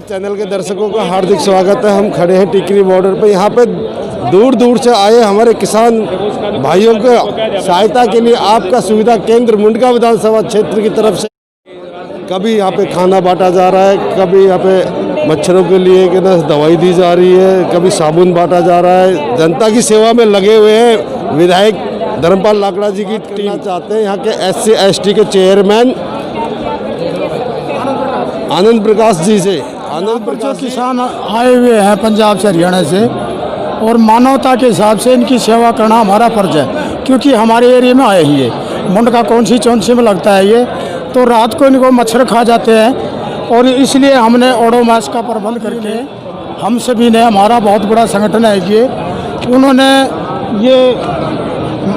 Channel के दर्शकों का हार्दिक स्वागत है। हम खड़े हैं टिकरी बॉर्डर पर। यहाँ पे दूर दूर से आए हमारे किसान भाइयों को सहायता के लिए आपका सुविधा केंद्र मुंडका विधानसभा क्षेत्र की तरफ से कभी यहाँ पे खाना बांटा जा रहा है, कभी यहाँ पे मच्छरों के लिए कि ना दवाई दी जा रही है, कभी साबुन बांटा जा रहा है। जनता की सेवा में लगे हुए हैं विधायक धर्मपाल लाकड़ा जी की टीम चाहते हैं। यहाँ के SC/ST के चेयरमैन आनंद प्रकाश जी से। आनंद प्रकाश किसान आए हुए हैं पंजाब से हरियाणा से, और मानवता के हिसाब से इनकी सेवा करना हमारा फर्ज है, क्योंकि हमारे एरिया में आए ही है। मुंडका कौन सी में लगता है ये, तो रात को इनको मच्छर खा जाते हैं, और इसलिए हमने ओडोमॉस का प्रबंध करके हम सभी ने, हमारा बहुत बड़ा संगठन है ये, उन्होंने ये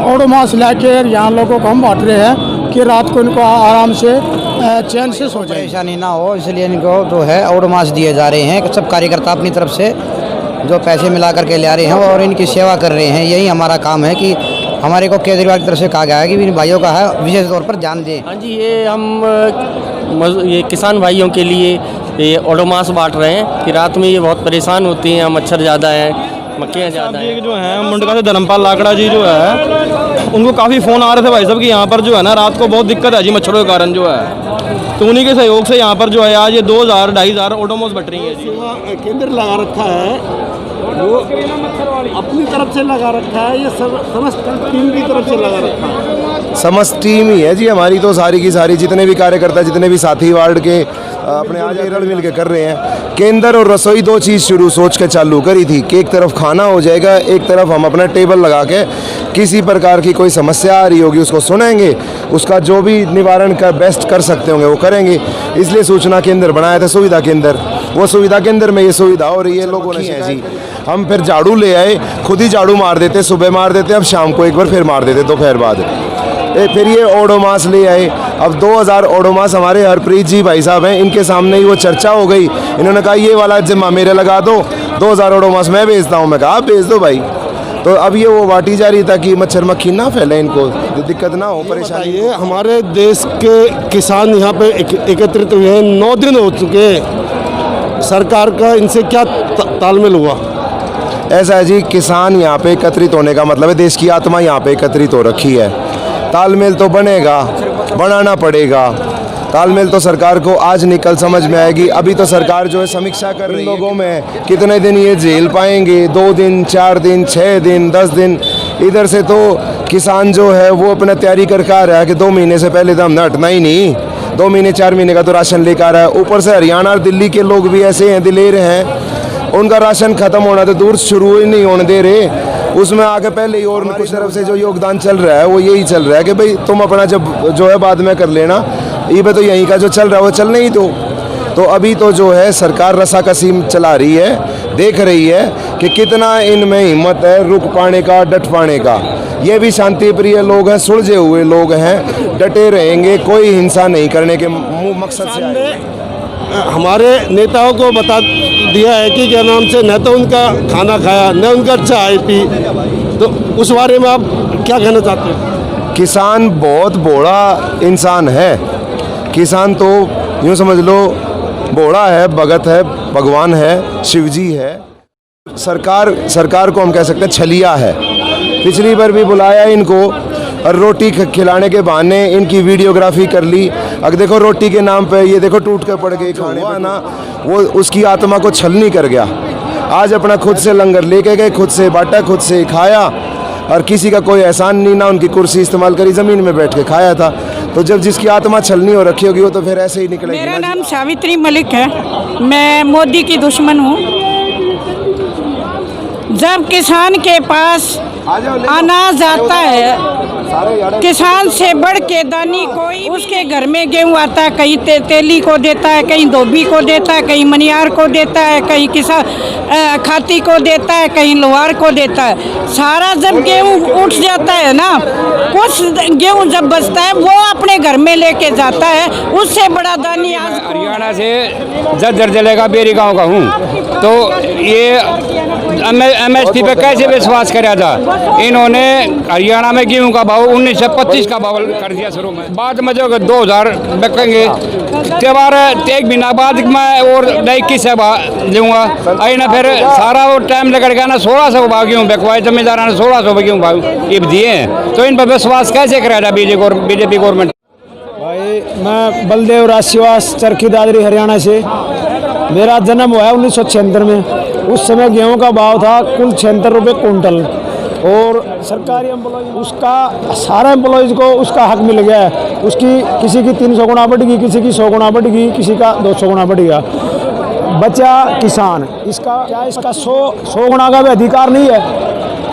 ओडोमॉस लाकर यहाँ लोगों को हम बांट रहे हैं कि रात को इनको आराम से चैन से सो जाए, परेशानी ना हो, इसलिए इनको जो है ओडोमॉस दिए जा रहे हैं। सब कार्यकर्ता अपनी तरफ से जो पैसे मिला करके ले आ रहे हैं और इनकी सेवा कर रहे हैं। यही हमारा काम है कि हमारे को केजरीवाल की तरफ से कहा गया है कि इन भाइयों का है विशेष तौर पर ध्यान दें। हाँ जी, ये हम ये किसान भाइयों के लिए ये ओडोमॉस बांट रहे हैं कि रात में ये बहुत परेशान होती हैं, मच्छर ज़्यादा हैं, मक्खियाँ ज़्यादा हैं। जो है मुंडका से धर्मपाल लाकड़ा जी जो है, उनको काफ़ी फ़ोन आ रहे थे भाई साहब कि यहाँ पर जो है ना रात को बहुत दिक्कत है जी मच्छरों के कारण जो है, तो उन्हीं के सहयोग से यहाँ पर जो है आज ये 2000-2500 ओडोमॉस बट रही है जी। केंद्र लगा रखा है, वो अपनी तरफ से लगा रखा है, ये समस्त टीम की तरफ से लगा रखा है। समस्त टीम ही है जी हमारी, तो सारी की सारी जितने भी कार्यकर्ता, जितने भी साथी वार्ड के अपने आज रल मिल के कर रहे हैं। केंद्र और रसोई दो चीज़ शुरू सोच के चालू करी थी कि एक तरफ खाना हो जाएगा, एक तरफ हम अपना टेबल लगा के किसी प्रकार की कोई समस्या आ रही होगी उसको सुनेंगे, उसका जो भी निवारण का बेस्ट कर सकते होंगे वो करेंगे। इसलिए सूचना केंद्र बनाया था, सुविधा केंद्र। वो सुविधा केंद्र में ये सुविधा हो रही है लोगों ने है जी। हम फिर झाड़ू ले आए, खुद ही झाड़ू मार देते, सुबह मार देते, अब शाम को एक बार फिर मार देते दोपहर बाद। फिर ये ओडोमॉस ले आए। अब 2000 ओडोमॉस हमारे हरप्रीत जी भाई साहब हैं, इनके सामने ही वो चर्चा हो गई। इन्होंने कहा ये वाला जिम्मा मेरे लगा दो, 2000 ओडोमॉस मैं भेजता हूँ। मैं कहा आप भेज दो भाई। तो अब ये वो बांटी जा रही ताकि मच्छर मक्खी ना फैले, इनको दिक्कत ना हो, परेशानी। ये हमारे देश के किसान यहाँ पे एकत्रित हुए हैं, 9 दिन हो चुके हैं। सरकार का इनसे क्या तालमेल हुआ? ऐसा है जी, किसान यहाँ पे एकत्रित होने का मतलब है देश की आत्मा यहाँ पे एकत्रित हो रखी है। तालमेल तो बनेगा, बनाना पड़ेगा। तालमेल तो सरकार को आज निकल समझ में आएगी। अभी तो सरकार जो है समीक्षा कर रही है लोगों में कितने दिन ये झेल पाएंगे, 2 दिन, 4 दिन, 6 दिन, 10 दिन। इधर से तो किसान जो है वो अपना तैयारी करके आ रहा है कि 2 महीने से पहले तो हमने हटना ही नहीं, 2 महीने 4 महीने का तो राशन लेकर आ रहा है। ऊपर से हरियाणा और दिल्ली के लोग भी ऐसे हैं, दिलेर हैं, उनका राशन खत्म होना तो दूर शुरू ही नहीं होने दे रहे। उसमें आके पहले ही और कुछ तरफ से जो योगदान चल रहा है वो यही चल रहा है कि भाई तुम अपना जब जो है बाद में कर लेना, ये पे तो यहीं का जो चल रहा है वो चलने ही दो। तो अभी तो जो है सरकार रसाकसी चला रही है, देख रही है कि कितना इनमें हिम्मत है रुक पाने का, डट पाने का। ये भी शांति प्रिय लोग हैं, सुलझे हुए लोग हैं, डटे रहेंगे, कोई हिंसा नहीं करने के मकसद से आए। हमारे नेताओं को बता दिया है कि क्या नाम से न तो उनका खाना खाया, न उनका चाय पी, तो उस बारे में आप क्या कहना चाहते हैं? किसान बहुत बड़ा इंसान है। किसान तो यूँ समझ लो बड़ा है, भगत है, भगवान है, शिवजी है। सरकार को हम कह सकते हैं छलिया है। पिछली बार भी बुलाया इनको और रोटी खिलाने के बहाने इनकी वीडियोग्राफी कर ली। अब देखो रोटी के नाम पे ये देखो टूट कर पड़ गई, खाने हुआ ना, वो उसकी आत्मा को छलनी कर गया। आज अपना खुद से लंगर लेके गए, खुद से बांटा, खुद से खाया, और किसी का कोई एहसान नहीं, ना उनकी कुर्सी इस्तेमाल करी, ज़मीन में बैठ के खाया था। तो जब जिसकी आत्मा छलनी हो रखी होगी वो तो फिर ऐसे ही निकलेगी। मेरा नाम सावित्री मलिक है, मैं मोदी की दुश्मन हूँ। जब किसान के पास अनाज आता है, किसान से बढ़ के दानी कोई, उसके घर में गेहूँ आता है, कहीं तेली को देता है, कहीं धोबी को देता है, कहीं मनियार को देता है, कहीं किसान खाती को देता है, कहीं लोहार को देता है। सारा जब गेहूँ उठ जाता है ना, कुछ गेहूँ जब बचता है वो अपने घर में लेके जाता है। उससे बड़ा दानी आज हरियाणा से जर्जलेगा बेरी गाँव का हूँ, तो ये MSP पे कैसे विश्वास करा था। इन्होंने हरियाणा में गेहूं का भाव 19 से 25 का भाव कर दिया शुरू में, बाद में जो 2000 बिकेंगे, त्यौहार एक महीना बाद मैं और 21 से लूँगा। आई ना फिर सारा वो टाइम लग गया ना, 1600 भाव गेहूँ बिकवाए, जमींदारा ने 1600 गेहूँ भाव ये दिए हैं, तो इन पर विश्वास कैसे कराया था बीजेपी गवर्नमेंट। भाई मैं बलदेव राजसिवास चरखी दादरी हरियाणा से। मेरा जन्म हुआ है 1976 में। उस समय गेहूं का भाव था कुल 76 रुपये कुंटल, और सरकारी एम्प्लॉय उसका सारे एम्प्लॉयज़ को उसका हक मिल गया है। उसकी किसी की 300 गुना बढ़ गई, किसी की 100 गुना बढ़ गई, किसी का 200 गुना बढ़ गया। बचा किसान, इसका क्या इसका 100 गुना का भी अधिकार नहीं है।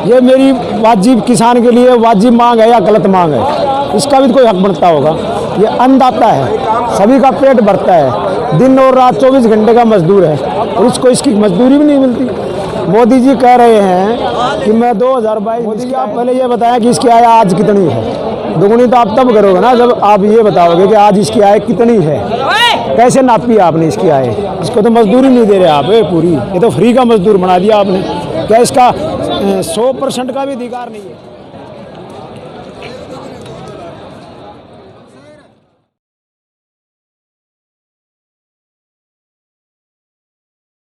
ये मेरी वाजिब किसान के लिए वाजिब मांग है या गलत मांग है, इसका भी कोई हक बनता होगा। ये अन्नदाता है, सभी का पेट भरता है, दिन और रात 24 घंटे का मजदूर है, और इसको इसकी मजदूरी भी नहीं मिलती। मोदी जी कह रहे हैं कि मैं 2022, मोदी जी आप पहले ये बताएं कि इसकी आय आज कितनी है। दोगुनी तो आप तब करोगे ना जब आप ये बताओगे कि आज इसकी आय कितनी है। कैसे नापी आपने इसकी आय? इसको तो मजदूरी नहीं दे रहे आप पूरी, ये तो फ्री का मजदूर बना दिया आपने। क्या इसका 100% का भी अधिकार नहीं है?